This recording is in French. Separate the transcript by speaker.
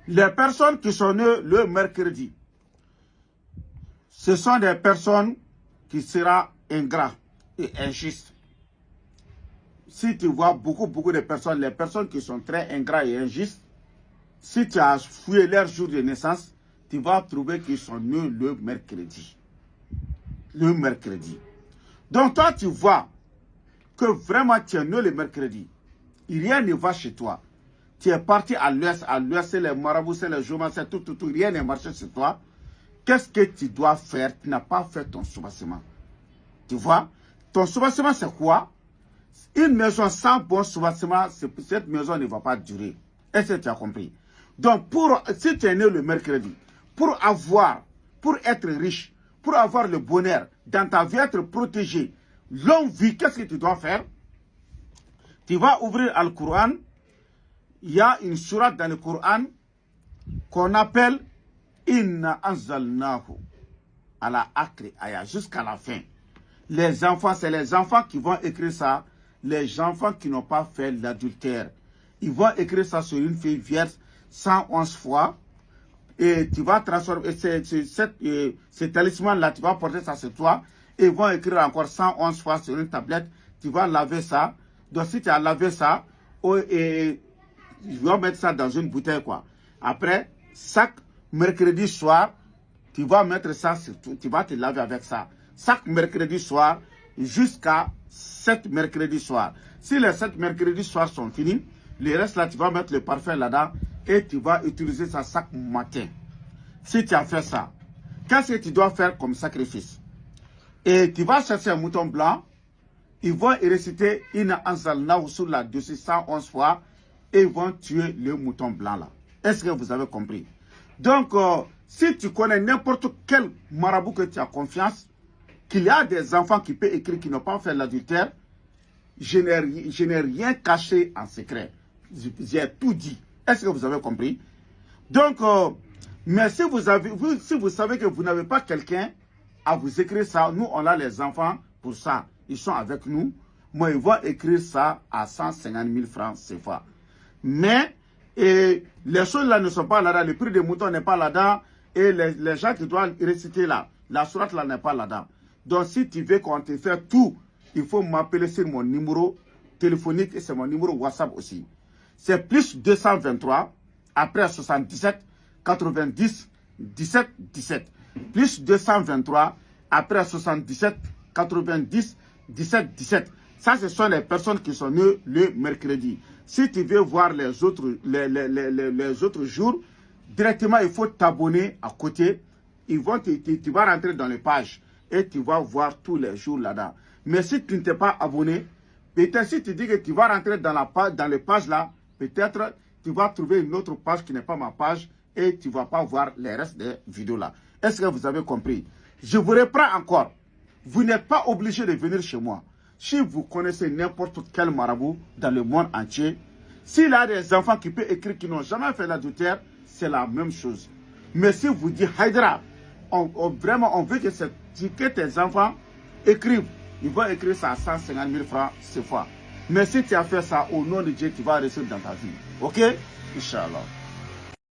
Speaker 1: Les personnes qui sont nées le mercredi, ce sont des personnes qui seront ingrats et injustes. Si tu vois beaucoup de personnes, les personnes qui sont très ingrats et injustes, si tu as fouillé leur jour de naissance, tu vas trouver qu'ils sont nés le mercredi. Le mercredi. Donc toi, tu vois que vraiment tu es né le mercredi. Rien ne va chez toi. Tu es parti à l'ouest, c'est les marabouts, c'est les chômeurs, c'est tout, rien n'est marché chez toi. Qu'est-ce que tu dois faire? Tu n'as pas fait ton soubassement. Tu vois? Ton soubassement, c'est quoi? Une maison sans bon soubassement, cette maison ne va pas durer. Est-ce que tu as compris? Donc, si tu es né le mercredi, pour être riche, pour avoir le bonheur, dans ta vie, être protégé, longue vie, qu'est-ce que tu dois faire? Tu vas ouvrir Al-Quran. Il y a une sourate dans le Coran qu'on appelle Inna anzalnahu ala akri aya, jusqu'à la fin. Les enfants, c'est les enfants qui vont écrire ça. Les enfants qui n'ont pas fait l'adultère. Ils vont écrire ça sur une feuille vierge 111 fois. Et tu vas transformer ce talisman-là, tu vas porter ça sur toi. Et ils vont écrire encore 111 fois sur une tablette. Tu vas laver ça. Donc si tu as lavé ça, et ils vont mettre ça dans une bouteille, quoi. Après, chaque mercredi soir, tu vas mettre ça sur tout. Tu vas te laver avec ça. Chaque mercredi soir, jusqu'à 7 mercredis soirs. Si les 7 mercredis soirs sont finis, le reste là, tu vas mettre le parfum là-dedans et tu vas utiliser ça chaque matin. Si tu as fait ça, qu'est-ce que tu dois faire comme sacrifice? Et tu vas chercher un mouton blanc, ils vont réciter Inna anzalnahu sur la 211 fois et ils vont tuer le mouton blanc là. Est-ce que vous avez compris? Donc, si tu connais n'importe quel marabout que tu as confiance, qu'il y a des enfants qui peuvent écrire qui n'ont pas fait l'adultère, je n'ai rien caché en secret. J'ai tout dit. Est-ce que vous avez compris? Donc, mais si vous savez que vous n'avez pas quelqu'un à vous écrire ça, nous on a les enfants pour ça. Ils sont avec nous. Moi, ils vont écrire ça à 150 000 francs CFA. Mais les choses là ne sont pas là-dedans. Le prix des moutons n'est pas là-dedans. Et les gens qui doivent réciter là, la sourate là n'est pas là-dedans. Donc, si tu veux qu'on te fasse tout, il faut m'appeler sur mon numéro téléphonique et c'est mon numéro WhatsApp aussi. C'est plus 223, après 77, 90, 17, 17. Plus 223, après 77, 90, 17, 17. Ça, ce sont les personnes qui sont nées le mercredi. Si tu veux voir les autres jours, directement, il faut t'abonner à côté. Tu vas rentrer dans les pages et tu vas voir tous les jours là-dedans. Mais si tu ne t'es pas abonné, peut-être si tu dis que tu vas rentrer dans les pages là, peut-être tu vas trouver une autre page qui n'est pas ma page et tu ne vas pas voir les restes des vidéos là. Est-ce que vous avez compris? Je vous reprends encore. Vous n'êtes pas obligé de venir chez moi. Si vous connaissez n'importe quel marabout dans le monde entier, s'il y a des enfants qui peuvent écrire qui n'ont jamais fait l'adultère, c'est la même chose. Mais si vous dites Haïdara, vraiment on veut que tes enfants écrivent, ils vont écrire ça à 150 000 francs cette fois. Mais si tu as fait ça au nom de Dieu, tu vas réussir dans ta vie. Ok? Inch'Allah.